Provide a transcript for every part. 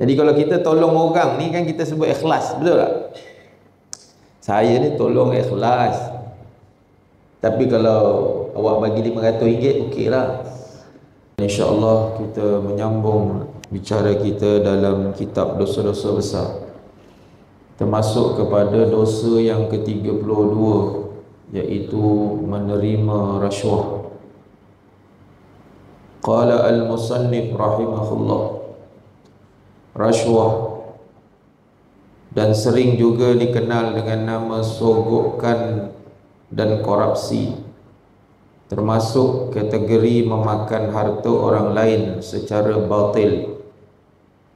Jadi kalau kita tolong orang ni kan kita sebut ikhlas, betul tak? Saya ni tolong ikhlas. Tapi kalau awak bagi RM500, okey lah. InsyaAllah kita menyambung bicara kita dalam kitab dosa-dosa besar, termasuk kepada dosa yang ke-32, iaitu menerima rasuah. Qala al-musannif rahimahullah, rasuah dan sering juga dikenal dengan nama sogokan dan korupsi, termasuk kategori memakan harta orang lain secara batil.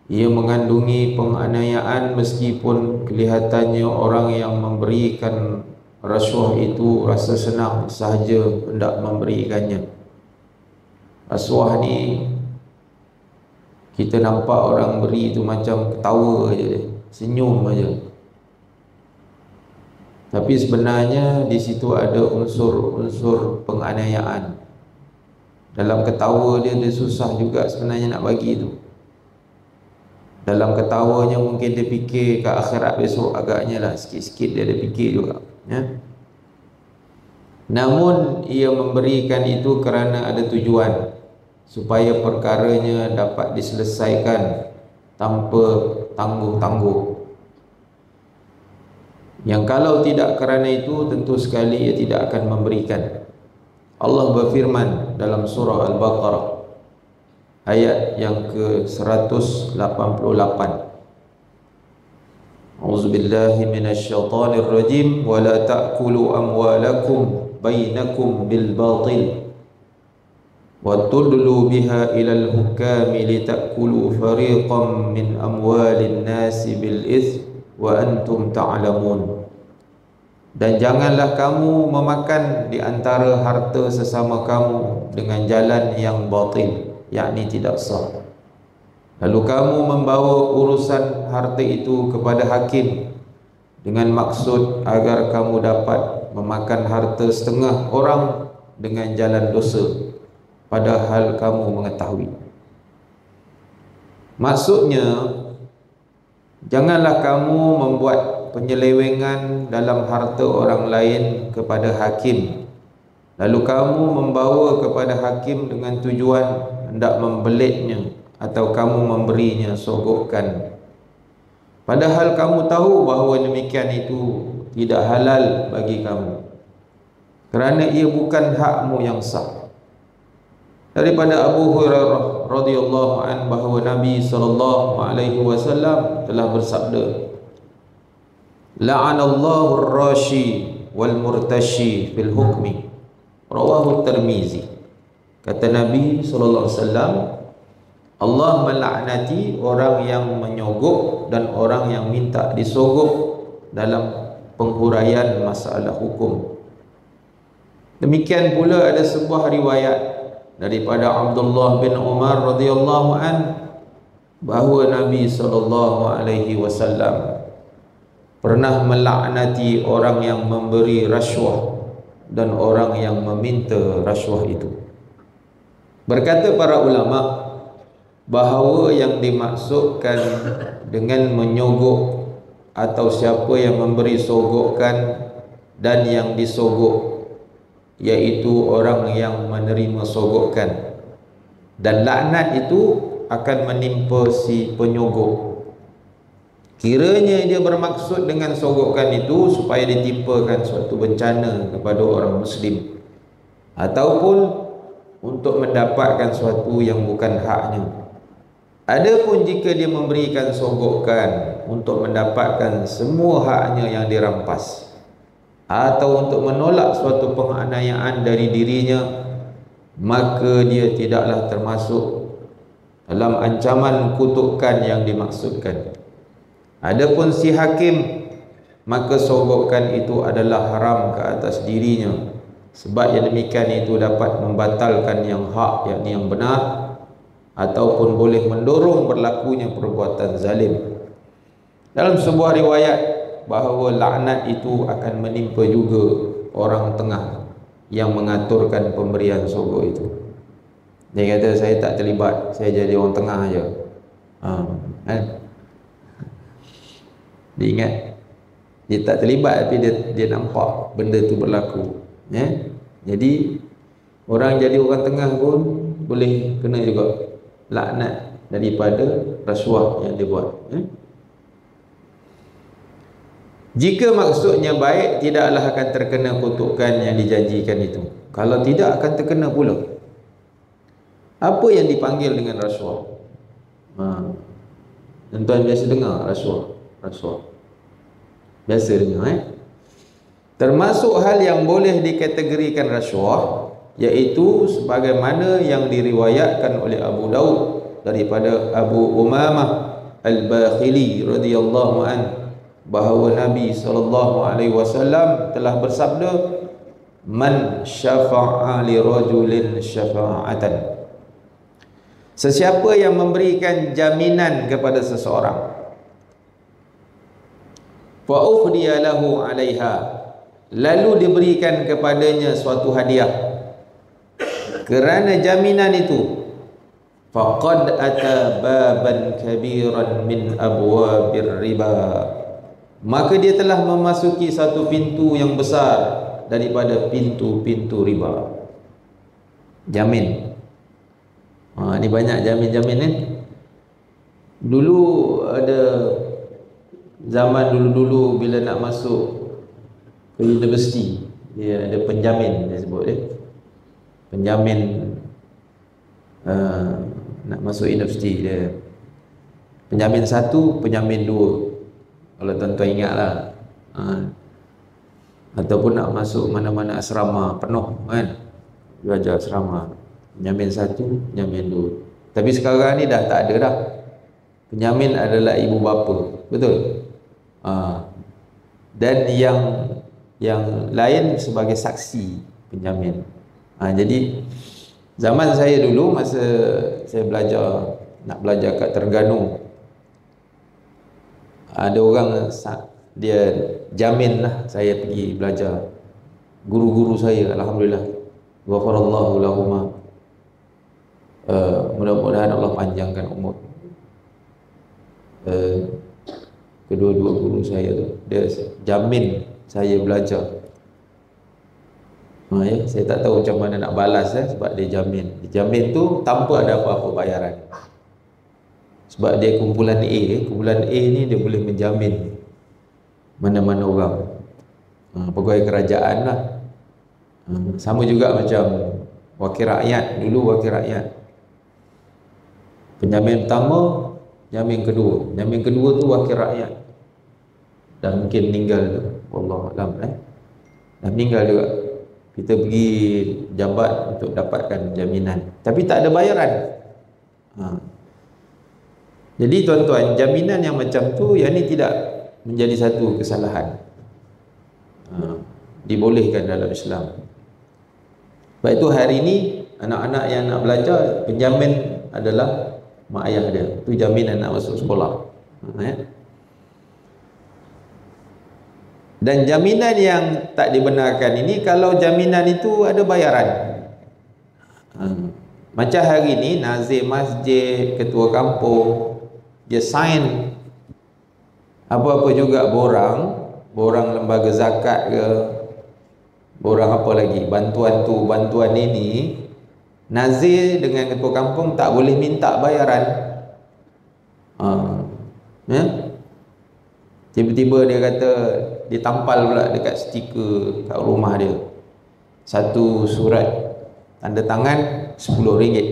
Ia mengandungi penganiayaan meskipun kelihatannya orang yang memberikan rasuah itu rasa senang sahaja hendak memberikannya. Rasuah ni kita nampak orang beri tu macam ketawa aja, senyum aja. Tapi sebenarnya di situ ada unsur-unsur penganiayaan. Dalam ketawa dia susah juga sebenarnya nak bagi tu. Dalam ketawanya mungkin dia fikir ke akhirat besok, agaknya lah sikit-sikit dia ada fikir juga, ya. Namun ia memberikan itu kerana ada tujuan, supaya perkaranya dapat diselesaikan tanpa tangguh-tangguh. Yang kalau tidak kerana itu, tentu sekali ia tidak akan memberikan. Allah berfirman dalam surah Al-Baqarah ayat yang ke-188, A'udzubillahi minasyaitonir rajim, wa la ta'kulu amwalakum bainakum bil batil wa tudlu biha ilal hukami litakulu fariqan min amwalin nasi bil itsm wa antum ta'lamun. Dan janganlah kamu memakan di antara harta sesama kamu dengan jalan yang batil, yakni tidak sah. Lalu kamu membawa urusan harta itu kepada hakim dengan maksud agar kamu dapat memakan harta setengah orang dengan jalan dosa, padahal kamu mengetahui. Maksudnya, janganlah kamu membuat penyelewengan dalam harta orang lain kepada hakim, lalu kamu membawa kepada hakim dengan tujuan hendak membelitnya atau kamu memberinya sogokan, padahal kamu tahu bahawa demikian itu tidak halal bagi kamu, kerana ia bukan hakmu yang sah. Daripada Abu Hurairah radhiyallahu an bahawa Nabi sallallahu alaihi wasallam telah bersabda, la'anallahu ar-rashi wal murtashi fil hukmi, rawahu Tirmizi. Kata Nabi sallallahu alaihi wasallam, Allah melaknati orang yang menyogok dan orang yang minta disogok dalam penghuraian masalah hukum. Demikian pula ada sebuah riwayat daripada Abdullah bin Umar radhiyallahu an bahawa Nabi sallallahu alaihi wasallam pernah melaknati orang yang memberi rasuah dan orang yang meminta rasuah itu. Berkata para ulama bahawa yang dimaksudkan dengan menyogok atau siapa yang memberi sogokan dan yang disogok, iaitu orang yang menerima sogokan, dan laknat itu akan menimpa si penyogok. Kiranya dia bermaksud dengan sogokan itu supaya ditimpakan suatu bencana kepada orang Muslim, ataupun untuk mendapatkan suatu yang bukan haknya. Adapun jika dia memberikan sogokan untuk mendapatkan semua haknya yang dirampas, atau untuk menolak suatu penganiayaan dari dirinya, maka dia tidaklah termasuk dalam ancaman kutukan yang dimaksudkan. Adapun si hakim, maka sogokan itu adalah haram ke atas dirinya, sebab yang demikian itu dapat membatalkan yang hak, yakni yang benar, ataupun boleh mendorong berlakunya perbuatan zalim. Dalam sebuah riwayat bahawa laknat itu akan menimpa juga orang tengah yang mengaturkan pemberian sogok itu. Dia kata, saya tak terlibat, saya jadi orang tengah aja. Kan? Dia ingat, dia tak terlibat tapi dia nampak benda tu berlaku, ya. Jadi orang jadi orang tengah pun boleh kena juga laknat daripada rasuah yang dia buat, ya. Jika maksudnya baik, tidaklah akan terkena kutukan yang dijanjikan itu. Kalau tidak, akan terkena pula. Apa yang dipanggil dengan rasuah? Tuan-tuan biasa dengar rasuah. Biasa dengar, Termasuk hal yang boleh dikategorikan rasuah, iaitu sebagaimana yang diriwayatkan oleh Abu Daud daripada Abu Umamah Al-Bakhili radhiyallahu anhu, bahawa Nabi SAW telah bersabda, man syafa'a li rajulin syafa'atan, sesiapa yang memberikan jaminan kepada seseorang, fa ukhdiya lahu 'alaiha, lalu diberikan kepadanya suatu hadiah kerana jaminan itu, faqad ata baban kabiran min abwabir riba, maka dia telah memasuki satu pintu yang besar daripada pintu-pintu riba. Jamin. Ini banyak jamin-jamin ni. Dulu ada, zaman dulu-dulu bila nak masuk ke universiti, dia ada penjamin, dia sebut dia. Penjamin nak masuk universiti dia. Penjamin 1, penjamin 2. Kalau tuan-tuan ingat lah, ataupun nak masuk mana-mana asrama penuh, kan, belajar asrama, penjamin 1, penjamin 2. Tapi sekarang ni dah tak ada dah. Penjamin adalah ibu bapa, betul? Dan yang lain sebagai saksi penjamin. Jadi zaman saya dulu, masa saya nak belajar kat Terengganu, ada orang dia jamin lah saya pergi belajar. Guru-guru saya, alhamdulillah, ghafarallahu lahuma, mudah-mudahan Allah panjangkan umur kedua-dua guru saya tu. Dia jamin saya belajar. Saya tak tahu macam mana nak balas, sebab dia jamin. Dia jamin tu tanpa ada apa-apa bayaran. Sebab dia kumpulan A. Kumpulan A ni dia boleh menjamin mana-mana orang, pegawai kerajaan lah. Sama juga macam wakil rakyat. Dulu wakil rakyat, penjamin pertama, jamin kedua. Jamin kedua tu wakil rakyat, dan mungkin meninggal tu, wallahualam, dah meninggal juga. Kita pergi jabat untuk dapatkan jaminan, tapi tak ada bayaran. Jadi tuan-tuan, jaminan yang macam tu, yang ni tidak menjadi satu kesalahan, dibolehkan dalam Islam. Sebab itu hari ini anak-anak yang nak belajar, penjamin adalah mak ayah dia. Itu jaminan nak masuk sekolah. Dan jaminan yang tak dibenarkan ini, kalau jaminan itu ada bayaran. Macam hari ini nazir masjid, ketua kampung, dia sign apa-apa juga, borang lembaga zakat ke, borang apa lagi, bantuan tu, bantuan ini, nazir dengan ketua kampung tak boleh minta bayaran. Tiba-tiba dia kata, dia tampal pula dekat stiker kat rumah dia, satu surat tanda tangan RM10.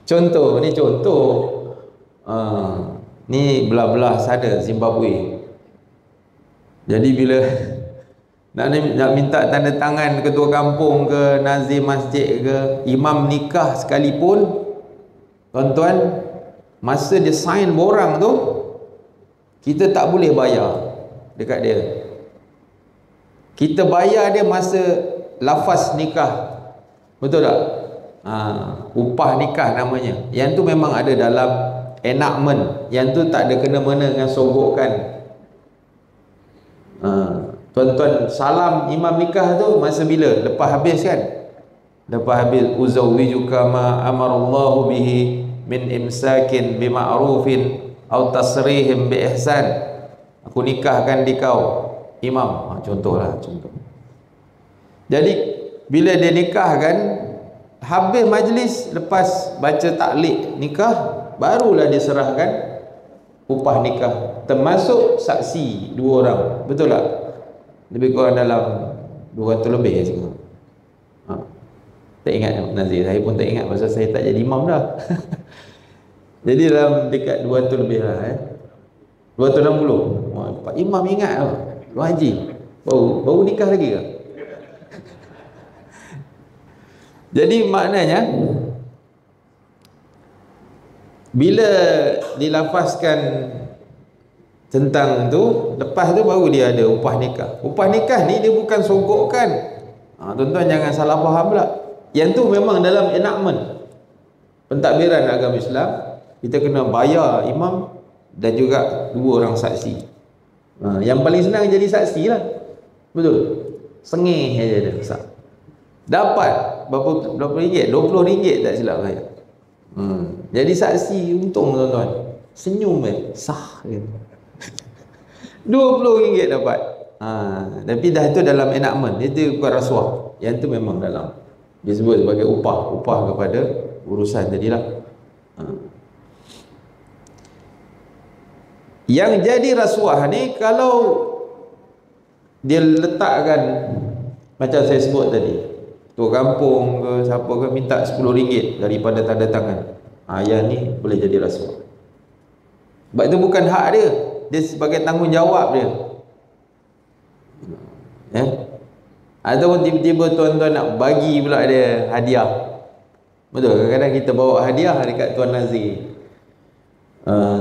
Contoh, ni contoh. Ni belah-belah sada Zimbabwe. Jadi bila nak minta tanda tangan ketua kampung ke, nazir masjid ke, imam nikah sekalipun, tuan-tuan, masa dia sign borang tu, kita tak boleh bayar dekat dia. Kita bayar dia masa lafaz nikah. Betul tak? Upah nikah namanya. Yang tu memang ada dalam enactment. Yang tu tak ada kena-mena dengan sogokan. Tuan-tuan, salam imam nikah tu masa bila? Lepas habis kan? Lepas habis, uzawwijuka ma amarallahu bihi min imsakin bima'rufin atau tasrihim bi ihsan. Aku nikahkan di kau, imam. Contohlah, contoh. Jadi bila dia nikahkan, habis majlis, lepas baca taklid nikah, barulah dia serahkan upah nikah, termasuk saksi 2 orang. Betul tak? Lebih kurang dalam 200 lebih je. Tak ingat Nazir, saya pun tak ingat pasal saya tak jadi imam dah. Jadi dalam dekat 200 lebih lah 260. Pak Imam ingat tau, Tuan Haji baru nikah lagi ke? Jadi maknanya bila dilafazkan tentang tu, lepas tu baru dia ada upah nikah. Upah nikah ni dia bukan sogokkan. Tuan-tuan jangan salah faham pula. Yang tu memang dalam enactment pentadbiran agama Islam, kita kena bayar imam dan juga 2 orang saksi. Yang paling senang jadi saksi lah. Betul? Sengih aja dia sah. Dapat berapa ringgit? 20 ringgit tak silap saya. Jadi saksi untung tuan-tuan. Senyum sah gitu. 20 ringgit dapat. Tapi dah itu dalam enactment. Itu bukan rasuah. Yang tu memang dalam disebut sebagai upah kepada urusan tadilah. Yang jadi rasuah ni kalau dia letakkan macam saya sebut tadi, tua kampung ke siapa ke minta 10 ringgit daripada tanda tangan, yang ni boleh jadi rasuah. Sebab itu bukan hak dia, dia sebagai tanggungjawab dia. Ataupun tiba-tiba tuan-tuan nak bagi pula dia hadiah. Betul, kadang-kadang kita bawa hadiah dekat Tuan Nazir.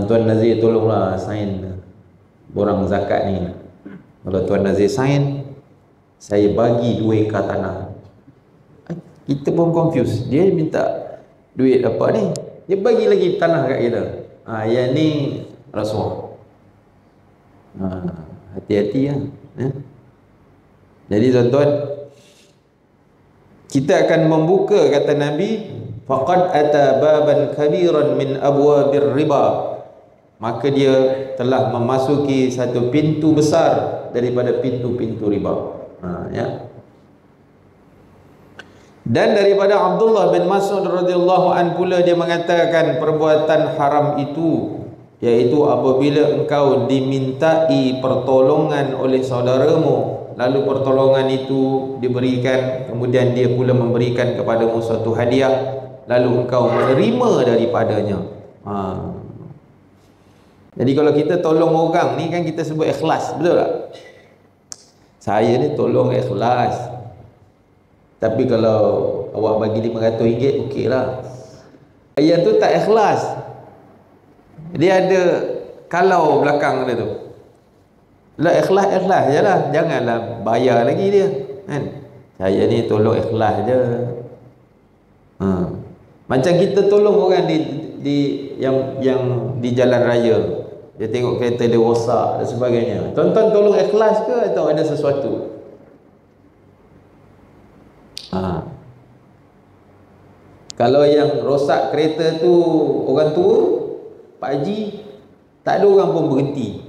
Tuan Nazir tolonglah sign borang zakat ni. Kalau Tuan Nazir sign, saya bagi 2 ekar tanah. Kita pun confused. Dia minta duit apa ni? Dia bagi lagi tanah kat kita. Yang ni rasuah. Hati-hati lah. Jadi tuan-tuan, kita akan membuka, kata Nabi, faqad ata baban kabiran min abwabir riba, maka dia telah memasuki satu pintu besar daripada pintu-pintu riba. Dan daripada Abdullah bin Mas'ud radhiyallahu an pula dia mengatakan, perbuatan haram itu iaitu apabila engkau dimintai pertolongan oleh saudaramu, lalu pertolongan itu diberikan, kemudian dia pula memberikan kepadamu suatu hadiah, lalu engkau menerima daripadanya. Jadi kalau kita tolong orang ni kan kita sebut ikhlas, betul tak? Saya ni tolong ikhlas. Tapi kalau awak bagi RM500, okey lah. Yang tu tak ikhlas. Dia ada kalau belakang dia tu. Lah ikhlas je lah, janganlah bayar lagi dia kan. Saya ni tolong ikhlas je. Macam kita tolong orang di yang di jalan raya, dia tengok kereta dia rosak dan sebagainya. Tuan-tuan tolong ikhlas ke atau ada sesuatu? Kalau yang rosak kereta tu orang tua, Pak Haji, tak ada orang pun berhenti.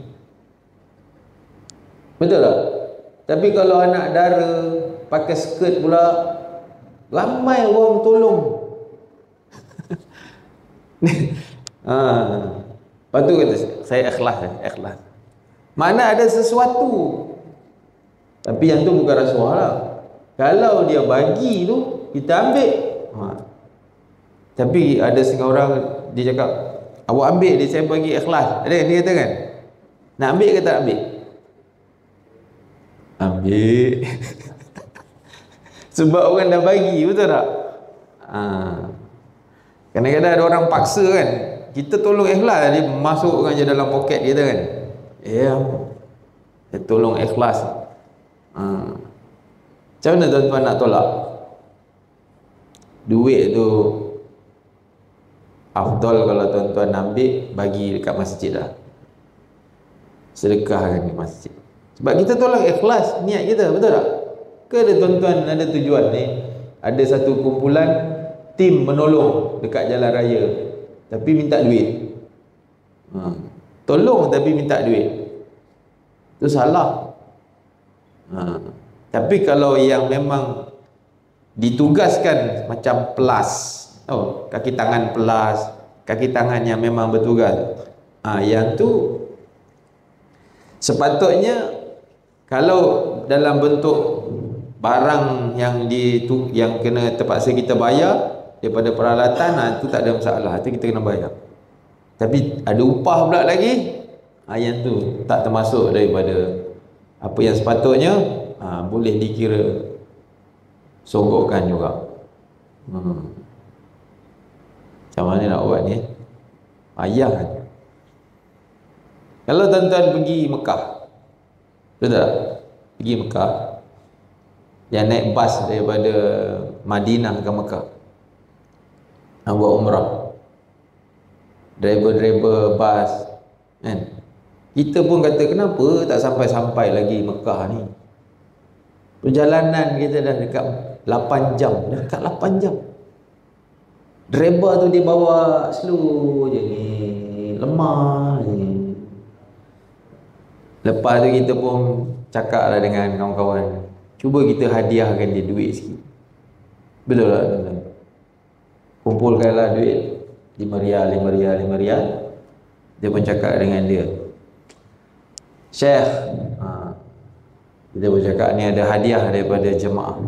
Betul tak? Tapi kalau anak dara pakai skirt pula, ramai orang tolong. Lepas tu kata saya ikhlas. Mana ada sesuatu. Tapi yang tu bukan rasuah lah. Kalau dia bagi tu, kita ambil. Tapi ada setengah orang dia cakap, awak ambil dia, saya bagi ikhlas. Dia kata kan, nak ambil ke tak ambil? Ambil. Sebab orang dah bagi, betul tak? Kadang-kadang ada orang paksa kan, kita tolong ikhlas, dia masukkan je dalam poket kita kan. Dia tolong ikhlas. Macam mana tuan-tuan nak tolak? Duit tu afdal kalau tuan-tuan ambil, bagi dekat masjid lah, sedekahkan di masjid. Sebab kita tolong ikhlas niat kita, betul tak? Ke ada tuan-tuan ada tujuan ni, ada satu kumpulan tim menolong dekat jalan raya, tapi minta duit. Tolong tapi minta duit, itu salah. Tapi kalau yang memang ditugaskan macam pelas, kaki tangan pelas, kaki tangan yang memang bertugas, yang tu sepatutnya kalau dalam bentuk barang yang kena terpaksa kita bayar daripada peralatan, itu tak ada masalah, itu kita kena bayar. Tapi ada upah pula lagi, yang tu tak termasuk daripada apa yang sepatutnya, boleh dikira sogokkan juga. Macam mana nak buat ni? Payah kan? Kalau tuan-tuan pergi Mekah, betul tak? Pergi Mekah, yang naik bas daripada Madinah ke Mekah, nak buat umrah, driver bas kan, kita pun kata kenapa tak sampai-sampai lagi Mekah ni, perjalanan kita dah dekat 8 jam, dekat 8 jam. Driver tu dia bawa slow je ni, lemah je. Lepas tu kita pun cakap lah dengan kawan-kawan, cuba kita hadiahkan dia duit sikit. Betul tak tuan-tuan? Kumpulkanlah duit 5 rial. Dia pun cakap dengan dia, Syekh, kita pun cakap ni ada hadiah daripada jemaah.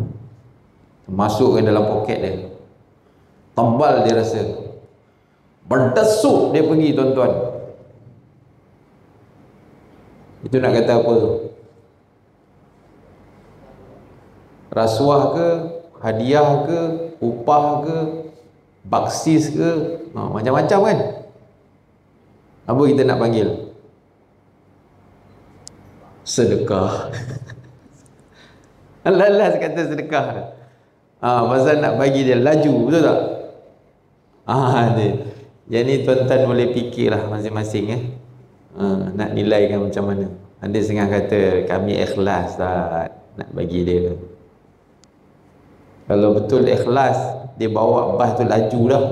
Masukkan dalam poket dia, tembal dia rasa, berdesuk dia pergi tuan-tuan. Itu nak kata apa tu? Rasuah ke, hadiah ke, upah ke, baksis ke, macam-macam kan? Apa kita nak panggil? Sedekah. Lalas kata sedekah. Pasal nak bagi dia laju, betul tak? Yang ni tuan-tuan boleh fikirlah masing-masing nak nilaikan macam mana. Ada setengah kata kami ikhlas tak nak bagi dia. Kalau betul ikhlas, dia bawa bas tu laju dah,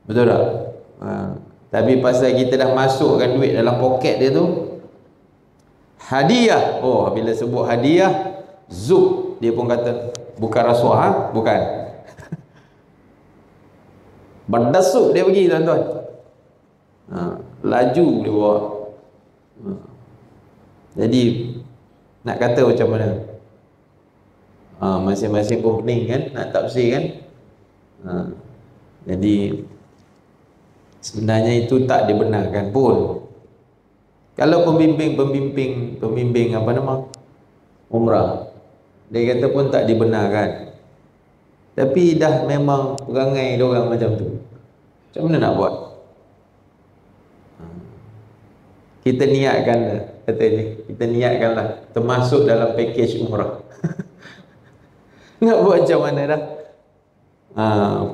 betul tak? Tapi pasal kita dah masukkan duit dalam poket dia tu, hadiah, bila sebut hadiah, zub, dia pun kata bukan rasuah, bukan. Berdesuk dia pergi tuan-tuan. Laju dia bawa. Jadi nak kata macam mana? Masing-masing pun pening kan nak tafsir kan. Jadi sebenarnya itu tak dibenarkan pun. Kalau pembimbing apa nama, umrah, dia kata pun tak dibenarkan. Tapi dah memang perangai dia orang macam tu, macam mana nak buat? Kita niatkan lah, katanya, kita niatkanlah termasuk dalam package umrah. Nak buat macam mana dah?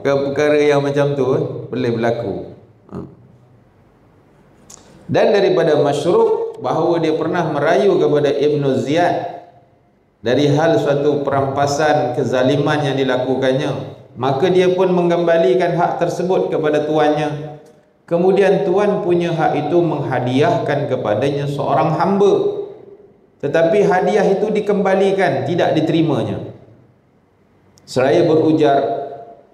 Perkara-perkara yang macam tu boleh berlaku. Dan daripada masyruq bahawa dia pernah merayu kepada Ibn Ziyad dari hal suatu perampasan kezaliman yang dilakukannya, maka dia pun mengembalikan hak tersebut kepada tuannya. Kemudian tuan punya hak itu menghadiahkan kepadanya seorang hamba, tetapi hadiah itu dikembalikan, tidak diterimanya. Seraya berujar,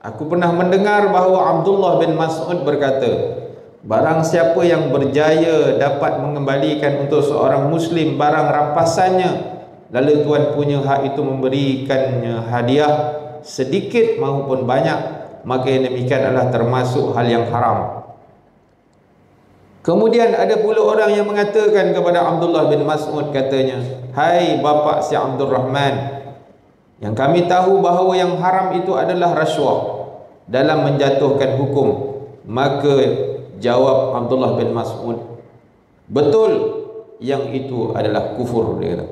aku pernah mendengar bahawa Abdullah bin Mas'ud berkata, barang siapa yang berjaya dapat mengembalikan untuk seorang muslim barang rampasannya, lalu tuan punya hak itu memberikannya hadiah sedikit maupun banyak, maka yang demikian adalah termasuk hal yang haram. Kemudian ada pula orang yang mengatakan kepada Abdullah bin Mas'ud, katanya, hai bapa si Abdul Rahman, yang kami tahu bahawa yang haram itu adalah rasuah dalam menjatuhkan hukum. Maka jawab Abdullah bin Mas'ud, betul, yang itu adalah kufur, dia kata.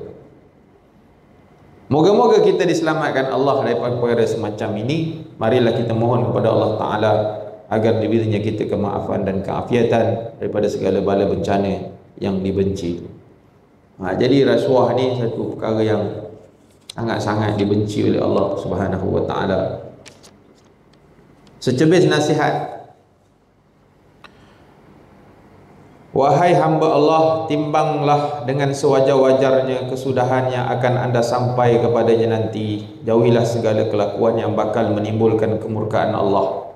Moga-moga kita diselamatkan Allah daripada perkara semacam ini. Marilah kita mohon kepada Allah Ta'ala agar diberinya kita kemaafan dan keafiatan daripada segala bala bencana yang dibenci. Jadi rasuah ni satu perkara yang sangat-sangat dibenci oleh Allah Subhanahu wa Ta'ala. Secebis nasihat Wahai hamba Allah, timbanglah dengan sewajar-wajarnya kesudahan yang akan anda sampai kepadanya nanti. Jauhilah segala kelakuan yang bakal menimbulkan kemurkaan Allah,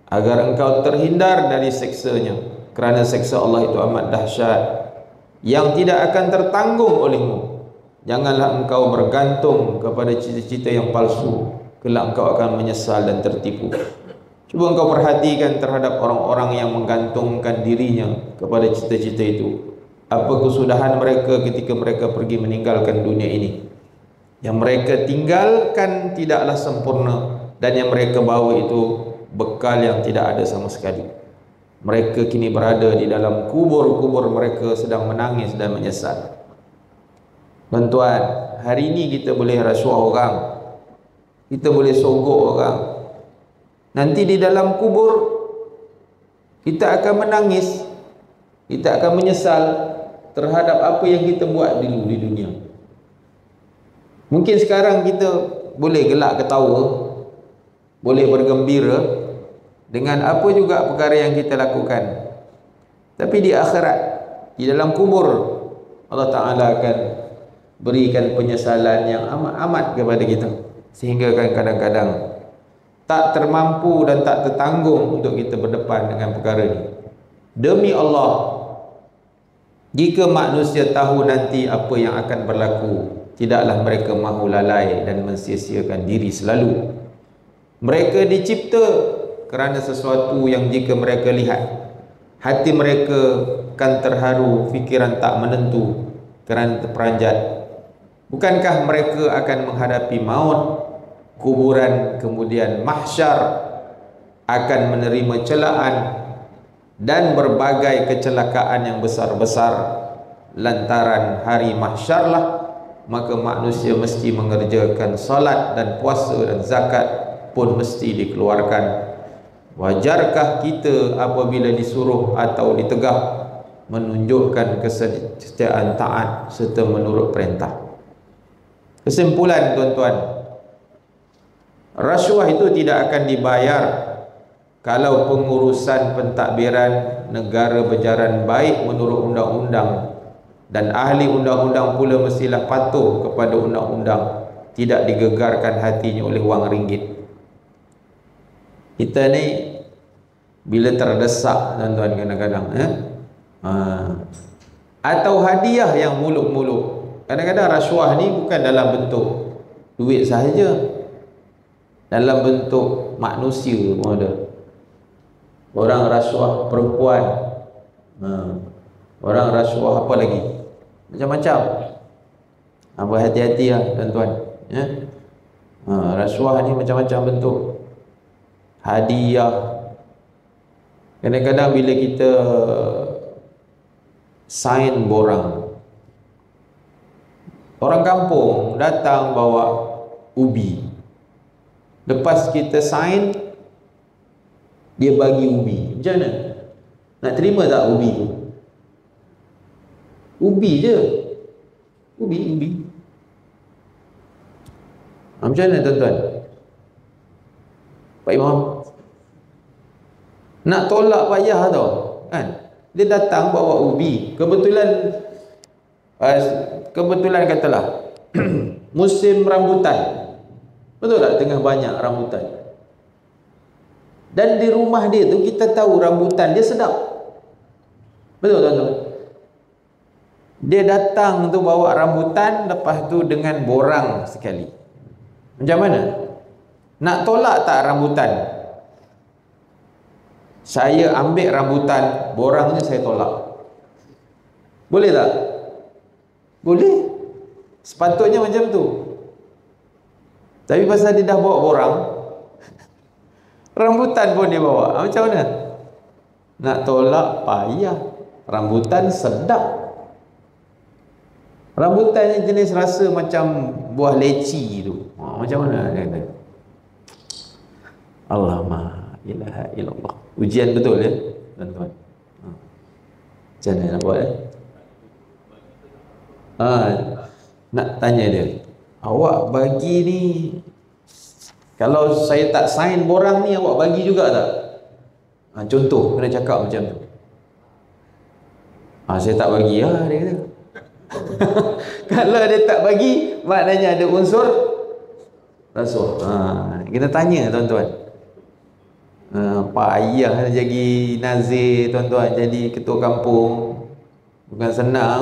agar engkau terhindar dari seksanya, kerana seksa Allah itu amat dahsyat yang tidak akan tertanggung olehmu. Janganlah engkau bergantung kepada cita-cita yang palsu, kelak engkau akan menyesal dan tertipu. Cuba engkau perhatikan terhadap orang-orang yang menggantungkan dirinya kepada cita-cita itu. Apa kesudahan mereka ketika mereka pergi meninggalkan dunia ini? Yang mereka tinggalkan tidaklah sempurna, dan yang mereka bawa itu bekal yang tidak ada sama sekali. Mereka kini berada di dalam kubur-kubur mereka, sedang menangis dan menyesal. Tuan-tuan, hari ini kita boleh rasuah orang, kita boleh sogok orang. Nanti di dalam kubur kita akan menangis, kita akan menyesal terhadap apa yang kita buat dulu di dunia. Mungkin sekarang kita boleh gelak ketawa, boleh bergembira dengan apa juga perkara yang kita lakukan. Tapi di akhirat, di dalam kubur, Allah Ta'ala akan berikan penyesalan yang amat-amat kepada kita, sehingga kan kadang-kadang tak termampu dan tak tertanggung untuk kita berdepan dengan perkara ini. Demi Allah, jika manusia tahu nanti apa yang akan berlaku, tidaklah mereka mahu lalai dan mensia-siakan diri selalu. Mereka dicipta kerana sesuatu yang jika mereka lihat, hati mereka kan terharu, fikiran tak menentu kerana terperanjat. Bukankah mereka akan menghadapi maut, kuburan, kemudian mahsyar, akan menerima celaan dan berbagai kecelakaan yang besar-besar lantaran hari mahsyarlah, maka manusia mesti mengerjakan salat dan puasa dan zakat pun mesti dikeluarkan. Wajarkah kita apabila disuruh atau ditegah menunjukkan kesetiaan taat serta menurut perintah? Kesimpulan, tuan-tuan, rasuah itu tidak akan dibayar kalau pengurusan pentadbiran negara berjalan baik menurut undang-undang, dan ahli undang-undang pula mestilah patuh kepada undang-undang, tidak digegarkan hatinya oleh wang ringgit. Kita ni bila terdesak, tuan-tuan, kadang-kadang atau hadiah yang muluk-muluk. Kadang-kadang rasuah ni bukan dalam bentuk duit sahaja, dalam bentuk manusia pun ada. Orang rasuah perempuan, orang rasuah apa lagi, macam-macam. Berhati-hati lah, tuan-tuan, ya. Rasuah ni macam-macam bentuk. Hadiah. Kadang-kadang bila kita sign borang, orang kampung datang bawa ubi. Lepas kita sign, dia bagi ubi. Macam mana? Nak terima tak ubi tu? Ubi je. Ubi. Macam mana, tuan-tuan? Pak Imam, nak tolak payah tau, kan? Dia datang bawa ubi. Kebetulan katalah musim rambutan. Betul tak? Tengah banyak rambutan. Dan di rumah dia tu kita tahu rambutan dia sedap. Betul tak? Dia datang tu bawa rambutan, lepas tu dengan borang sekali. Macam mana? Nak tolak tak rambutan? Saya ambil rambutan, borangnya saya tolak. Boleh tak? Boleh. Sepatutnya macam tu. Tapi pasal dia dah bawa borang, rambutan pun dia bawa. Macam mana? Nak tolak payah. Rambutan sedap. Rambutan jenis rasa macam buah leci tu. Macam mana? Allahumma ilaha illallah. Ujian betul ya, tuan-tuan. Macam mana nak buat nak tanya dia, awak bagi ni, kalau saya tak sign borang ni, awak bagi juga tak? Contoh, kena cakap macam tu. Saya tak bagi lah, dia kata. Kalau dia tak bagi, maknanya ada unsur rasuah. Kita tanya tuan-tuan. Pak ayah jadi nazir, tuan-tuan, jadi ketua kampung. Bukan senang.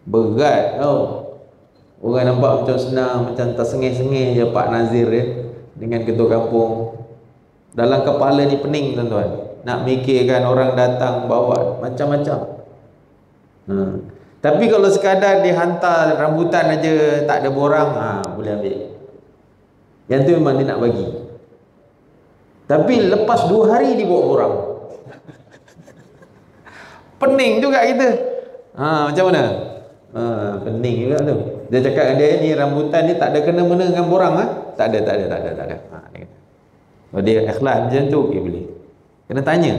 Berat tau. Orang nampak macam senang, macam tersengih-sengih je Pak Nazir dia dengan ketua kampung. Dalam kepala ni pening tuan-tuan. Nak mikirkan orang datang bawa macam-macam. Tapi kalau sekadar dihantar rambutan aja, tak ada borang, boleh ambil. Yang tu memang dia nak bagi. Tapi lepas 2 hari dia bawa borang. Pening juga kita. Macam mana? Pening juga tu. Dia cakap dia ni rambutan ni tak ada kena-mena dengan borang. Tak ada. Kalau dia ikhlas macam tu, okay, boleh. Kena tanya.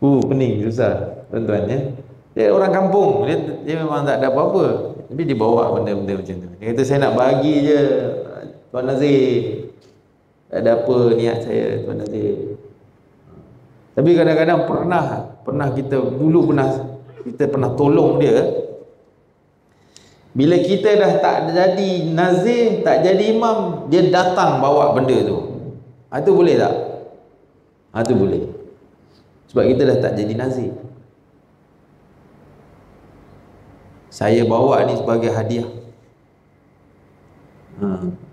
Pening, susah tuan-tuan ya. Dia orang kampung, dia memang tak ada apa-apa, tapi dia bawa benda-benda macam tu. Dia kata saya nak bagi je Tuan Nazir, tak ada apa niat saya Tuan Nazir. Tapi kadang-kadang pernah kita pernah tolong dia. Bila kita dah tak jadi nazir, tak jadi imam, dia datang bawa benda tu. Itu boleh tak? Itu boleh. Sebab kita dah tak jadi nazir. Saya bawa ni sebagai hadiah.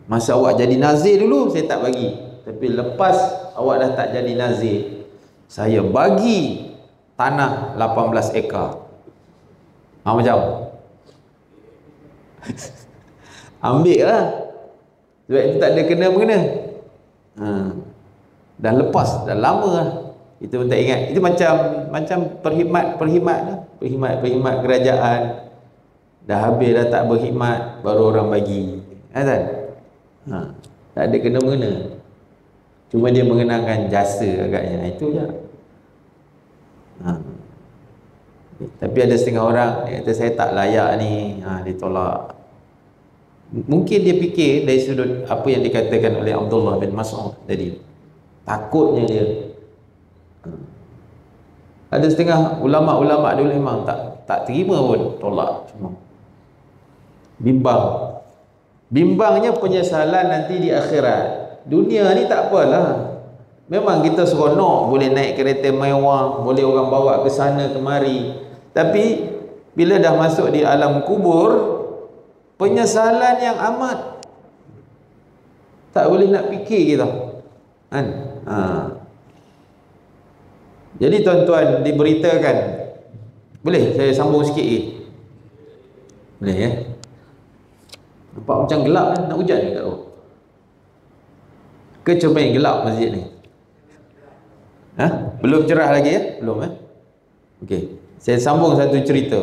Masa awak jadi nazir dulu, saya tak bagi. Tapi lepas awak dah tak jadi nazir, saya bagi tanah 18 ekar. Macam ambil lah. Sebab itu tak ada kena-mengena. Dah lepas, dah lama lah. Kita pun tak ingat. Itu macam perkhidmat lah. Perkhidmat kerajaan. Dah habis, dah tak berkhidmat, baru orang bagi. Kan? Tak ada kena-mengena. Cuma dia mengenangkan jasa agaknya. Itu je. Tapi ada setengah orang dia kata saya tak layak ni, dia tolak. Mungkin dia fikir dari sudut apa yang dikatakan oleh Abdullah bin Mas'ud tadi, takutnya dia. Ada setengah ulama-ulama dulu memang tak terima pun, tolak semua. Bimbangnya penyesalan nanti di akhirat. Dunia ni tak apalah, memang kita seronok boleh naik kereta mewah, boleh orang bawa ke sana kemari. Tapi bila dah masuk di alam kubur, penyesalan yang amat tak boleh nak fikir kita. Kan? Jadi tuan-tuan diberitakan. Boleh saya sambung sikit lagi? Boleh ya? Nampak macam gelap kan? Nak hujan ke tak tahu? Ke cuma yang gelap masjid ni? Belum cerah lagi ya? Belum Okey. Saya sambung satu cerita.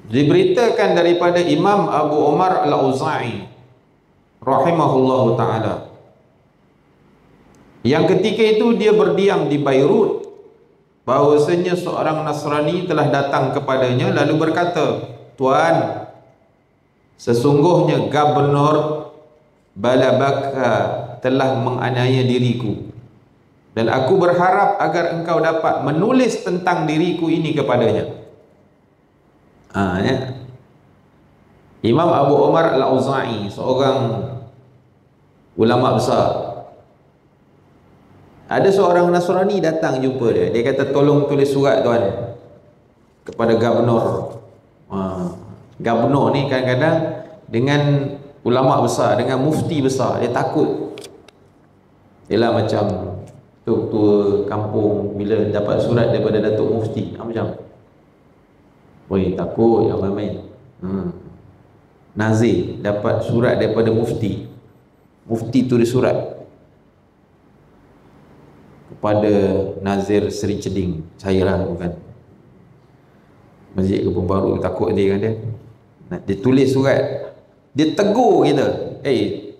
Diberitakan daripada Imam Abu Umar Al-Auza'i rahimahullahu ta'ala, yang ketika itu dia berdiam di Beirut, bahawasanya seorang Nasrani telah datang kepadanya lalu berkata, Tuan, sesungguhnya Gubernur Balabaka telah menganiaya diriku, dan aku berharap agar engkau dapat menulis tentang diriku ini kepadanya. Imam Abu Umar Al-Auza'i, seorang ulama besar. Ada seorang Nasrani datang jumpa dia. Dia kata, tolong tulis surat tuan kepada Gubernur. Gubernur ni kadang-kadang dengan ulama besar, dengan mufti besar, dia takut. Ialah macam tua kampung bila dapat surat daripada Datuk Mufti, macam takut yang main-main. Nazir dapat surat daripada Mufti. Mufti tulis surat kepada Nazir Seri Ceding. Saya lah, bukan Masjid Kebun Baru, takut dia kan dia. Dia tulis surat, dia tegur kita.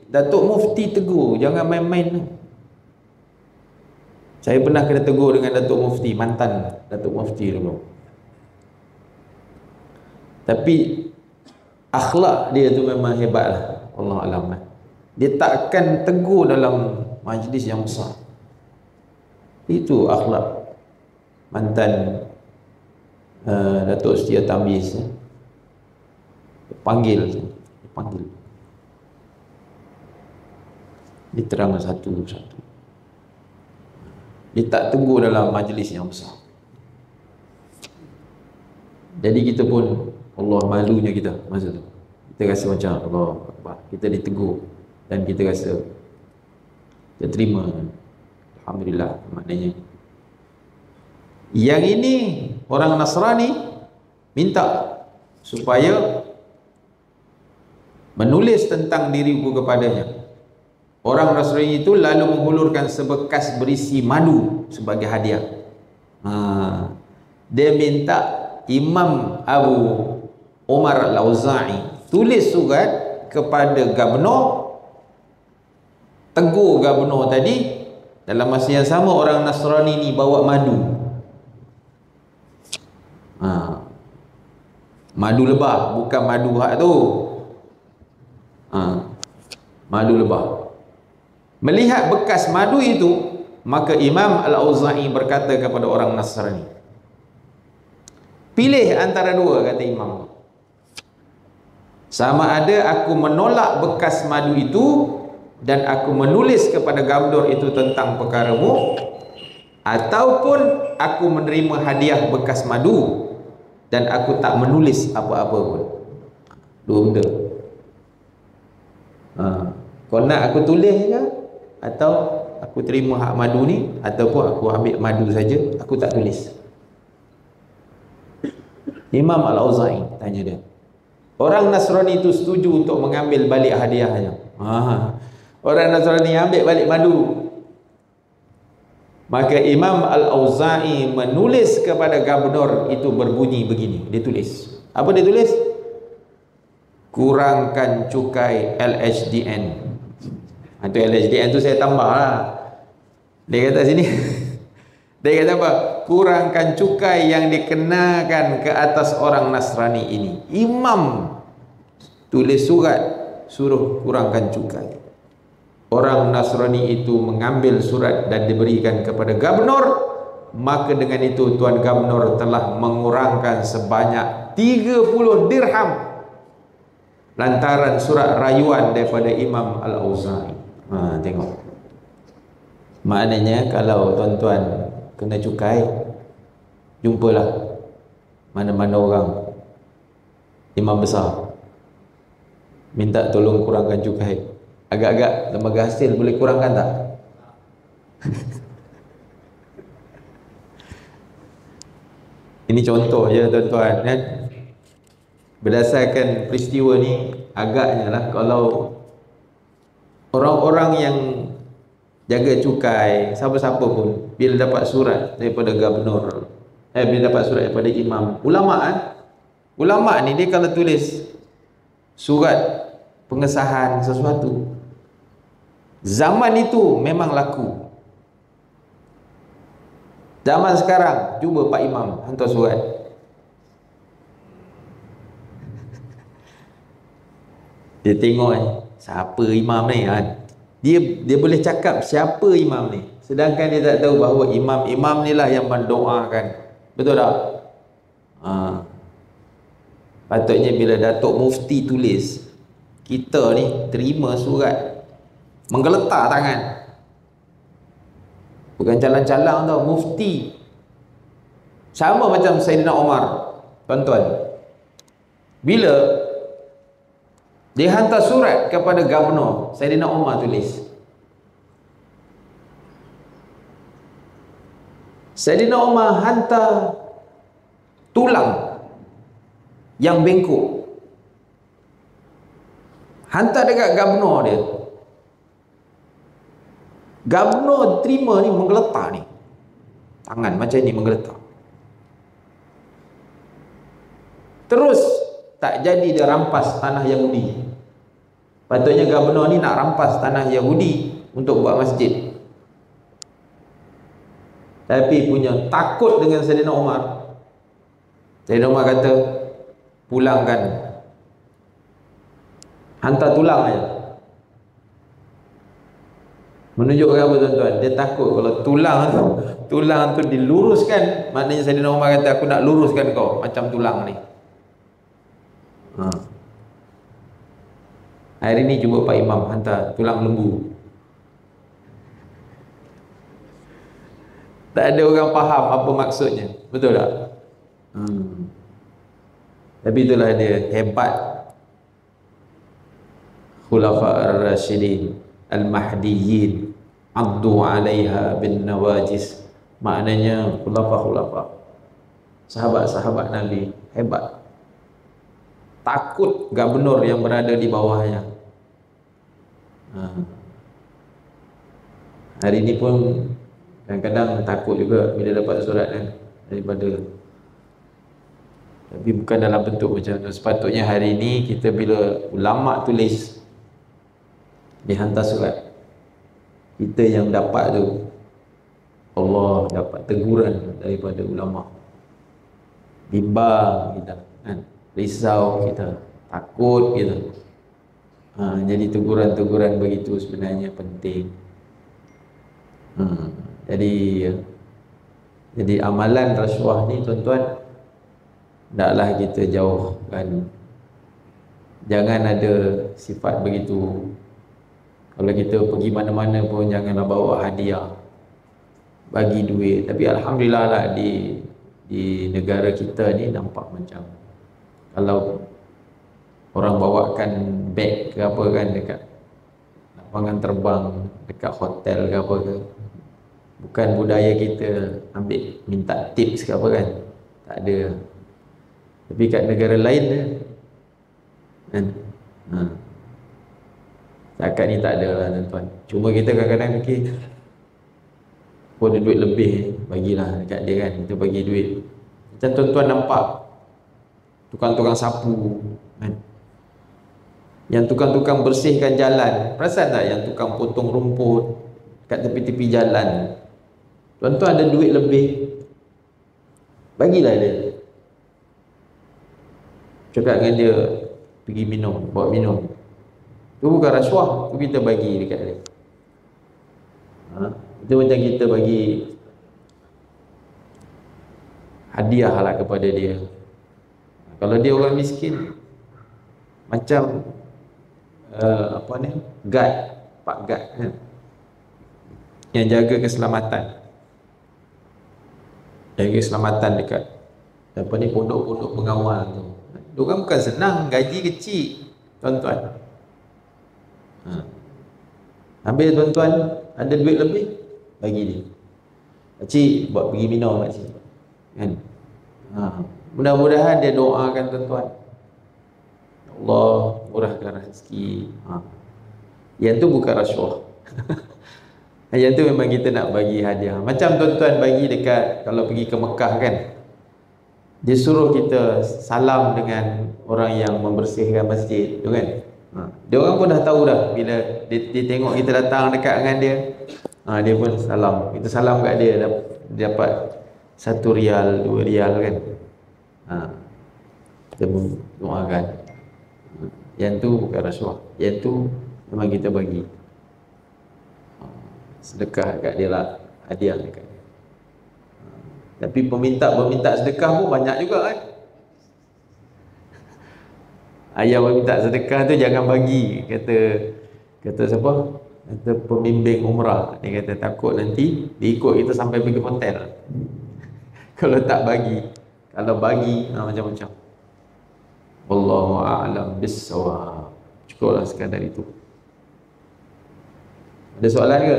Datuk Mufti tegur, jangan main-main. Saya pernah kena tegur dengan Datuk Mufti, mantan Datuk Mufti dulu. Tapi akhlak dia tu memang hebat lah. Allah alam. Dia takkan tegur dalam majlis yang besar. Itu akhlak mantan Datuk Setia Tamiz. Panggil. Diterang satu-satu. Dia tak tegur dalam majlis yang besar. Jadi kita pun, Allah, malunya kita masa tu. Kita rasa macam Allah Akbar. Kita ditegur dan kita rasa kita terima. Alhamdulillah, maknanya. Yang ini orang Nasrani minta supaya menulis tentang diriku kepadanya. Orang Nasrani itu lalu menghulurkan sebekas berisi madu sebagai hadiah. Dia minta Imam Abu Umar Al-Auza'i tulis surat kepada Gubernur, tegur Gubernur tadi. Dalam masa yang sama orang Nasrani ni bawa madu. Madu lebah, bukan madu hak tu. Madu lebah. Melihat bekas madu itu, maka Imam Al-Auza'i berkata kepada orang Nasrani, pilih antara dua, kata Imam. Sama ada aku menolak bekas madu itu dan aku menulis kepada Gubernur itu tentang perkaramu, ataupun aku menerima hadiah bekas madu dan aku tak menulis apa-apa pun. Dua benda. Kau nak aku tulis ke, atau aku terima hak madu ni, ataupun aku ambil madu saja, aku tak tulis. Imam Al-Auza'i tanya dia. Orang Nasrani itu setuju untuk mengambil balik hadiahnya. Orang Nasrani ambil balik madu. Maka Imam Al-Auza'i menulis kepada Gubernur itu berbunyi begini. Dia tulis. Apa dia tulis? Kurangkan cukai LHDN. Itu LHDN tu saya tambah lah. Dia kata sini. Dia kata apa? Kurangkan cukai yang dikenakan ke atas orang Nasrani ini. Imam tulis surat suruh kurangkan cukai. Orang Nasrani itu mengambil surat dan diberikan kepada Gubernur. Maka dengan itu Tuan Gubernur telah mengurangkan sebanyak 30 dirham lantaran surat rayuan daripada Imam Al-Auza'i. Tengok. Maknanya kalau tuan-tuan kena cukai, jumpalah mana-mana orang imam besar, minta tolong kurangkan cukai. Agak-agak lembaga hasil boleh kurangkan tak? Ini contoh je tuan-tuan, kan? Berdasarkan peristiwa ni, agaknya lah kalau orang-orang yang jaga cukai, siapa-siapa pun, bila dapat surat daripada Gubernur, bila dapat surat daripada imam, ulama ni dia kalau tulis surat pengesahan sesuatu, zaman itu memang laku. Zaman sekarang, cuba Pak Imam hantar surat, dia tengok siapa imam ni, dia boleh cakap siapa imam ni, sedangkan dia tak tahu bahawa imam ni lah yang mendoakan. Betul tak? Patutnya bila Datuk Mufti tulis, kita ni terima surat, menggeletar tangan. Bukan calang-calang tau, Mufti. Sama macam Saidina Umar, tuan-tuan. Bila dia hantar surat kepada Gubernur, Saidina Umar tulis. Saidina Umar hantar tulang yang bengkok, hantar dekat Gubernur dia. Gubernur terima ni, menggeletar ni, tangan macam ni menggeletar. Terus tak jadi dia rampas tanah Yahudi. Patutnya Gubernur ni nak rampas tanah Yahudi untuk buat masjid, tapi punya takut dengan Saidina Umar. Saidina Umar kata, pulangkan, hantar tulang aja. Menunjukkan apa tuan-tuan? Dia takut kalau tulang tu diluruskan, maknanya Saidina Umar kata, aku nak luruskan kau macam tulang ni. Hari ni cuba Pak Imam hantar tulang lembu. Tak ada orang faham apa maksudnya. Betul tak? Tapi itulah dia hebat Khulafa ar-Rasyidin Al-Mahdiyyin, addu 'alaiha bin nawajis. Maknanya khulafa-khulafa, sahabat-sahabat Nabi hebat. Takut gubernur yang berada di bawahnya. Hari ini pun kadang-kadang takut juga bila dapat surat kan, daripada, tapi bukan dalam bentuk macam tu. Sepatutnya hari ini kita bila ulama tulis, dihantar surat, kita yang dapat tu, Allah dapat teguran daripada ulama, bimbang kita kan, risau kita, takut kita. Jadi teguran-teguran begitu sebenarnya penting. Jadi amalan rasuah ni tuan-tuan, taklah kita jauhkan. Jangan ada sifat begitu. Kalau kita pergi mana-mana pun janganlah bawa hadiah, bagi duit. Tapi alhamdulillah lah, di negara kita ni nampak macam, kalau orang bawakan beg ke apa kan dekat lapangan terbang, dekat hotel ke apa ke, bukan budaya kita ambil minta tips ke apa kan, tak ada. Tapi kat negara lain dia kan, zakat ni tak ada lah tuan-tuan. Cuma kita kadang-kadang fikir, pun ada duit lebih, bagilah dekat dia kan, kita bagi duit. Macam tuan-tuan nampak tukang-tukang sapu kan, yang tukang-tukang bersihkan jalan, perasan tak yang tukang potong rumput kat tepi-tepi jalan, tuan-tuan ada duit lebih, bagilah dia. Cakap dengan dia, pergi minum, bawa minum, itu bukan rasuah, itu kita bagi dekat dia. Itu macam kita bagi hadiah lah kepada dia. Kalau dia orang miskin, macam apa ni, guard, pak guard kan, yang jaga keselamatan, dekat apa ni, pondok-pondok pengawal tu. Diorang bukan senang, gaji kecil tuan-tuan. Habis tuan-tuan ada duit lebih, bagi dia. Pakcik, buat pergi minum pakcik kan. Mudah-mudahan dia doakan tuan-tuan, Allah murahkan rezeki. Yang tu bukan rasuah. Yang tu memang kita nak bagi hadiah. Macam tuan-tuan bagi dekat, kalau pergi ke Mekah kan, dia suruh kita salam dengan orang yang membersihkan masjid tu kan. Dia orang pun dah tahu dah, bila dia tengok kita datang dekat dengan dia, dia pun salam. Kita salam kat dia, dapat 1 rial, 2 rial kan. Kita doakan. Yang tu bukan rasuah, yang tu memang kita bagi sedekah kat dia lah, hadiah dekat dia. Tapi peminta sedekah pun banyak juga kan. Ayah meminta sedekah tu jangan bagi, kata siapa, kata pembimbing umrah, dia kata takut nanti diikut kita sampai pergi hotel. Kalau tak bagi, kalau bagi macam-macam. Wallahu a'lam bissawab. Cukuplah sekadar itu. Ada soalan ke?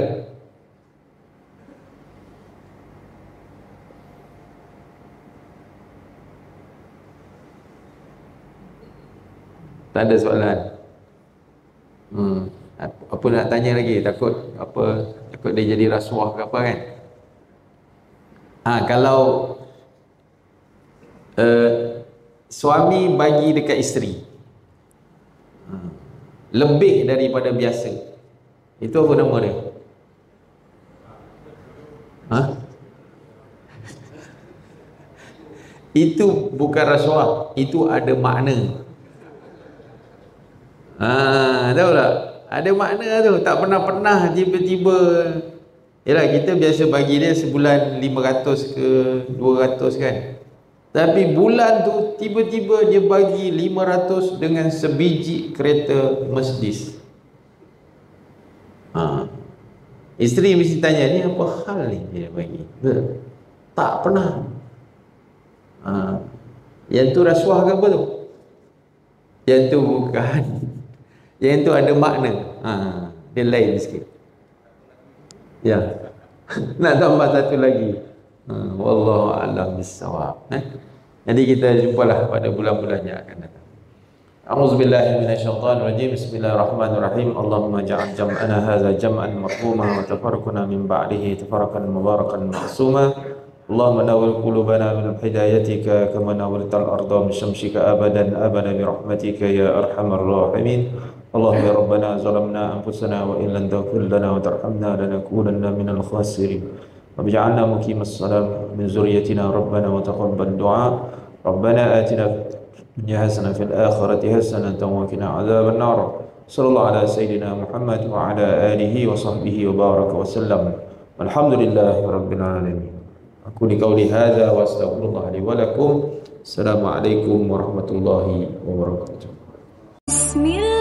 Tak ada soalan. Apa nak tanya lagi? Takut dia jadi rasuah ke apa kan? Kalau suami bagi dekat isteri lebih daripada biasa, itu apa nama dia? Itu bukan rasuah, itu ada makna. Tahu tak? Ada makna tu. Tak pernah tiba-tiba. Yalah, kita biasa bagi dia sebulan 500 ke 200 kan. Tapi bulan tu tiba-tiba dia bagi 500 dengan sebiji kereta Mercedes. Isteri mesti tanya, ni apa hal ni dia bagi? Tak pernah. Yang tu rasuah ke apa tu? Yang tu bukan. Yang tu ada makna. Dia lain sikit. Ya. Nak tambah satu lagi. Wallahu a'lam bissawab. Jadi kita jumpalah pada bulan-bulan yang akan datang. A'udzubillahi minasyaitonir rajim. Bismillahirrahmanirrahim. Allahumma ja'al jam'ana hadza jam'an marhuma wa tafarraqana min ba'dihi tafarraqan mubarakan ma'suma. Allahumma nawwir qulubana bil hidayatika kama nawwartal arda min syamsika abadan abada bi rahmatika ya arhamar rahimin. Allahumma rabbana zalamna anfusana wa in lam taghfir lana wa tarhamna lanakunanna minal khasirin. Wa bij'alna muqimas salam min zurriyyatina rabbana wa taqabbal du'a. Rabbana atina dunya hasanah fil akhirati hasanah wa qina adzaban nar. Sallallahu ala sayyidina Muhammad wa ala alihi wa sahbihi wa baraka wa sallam. Walhamdulillahi rabbil alamin. Aku di qauli hadza wa astaghfirullah li wa lakum. Assalamualaikum warahmatullahi wabarakatuh. Bismillah.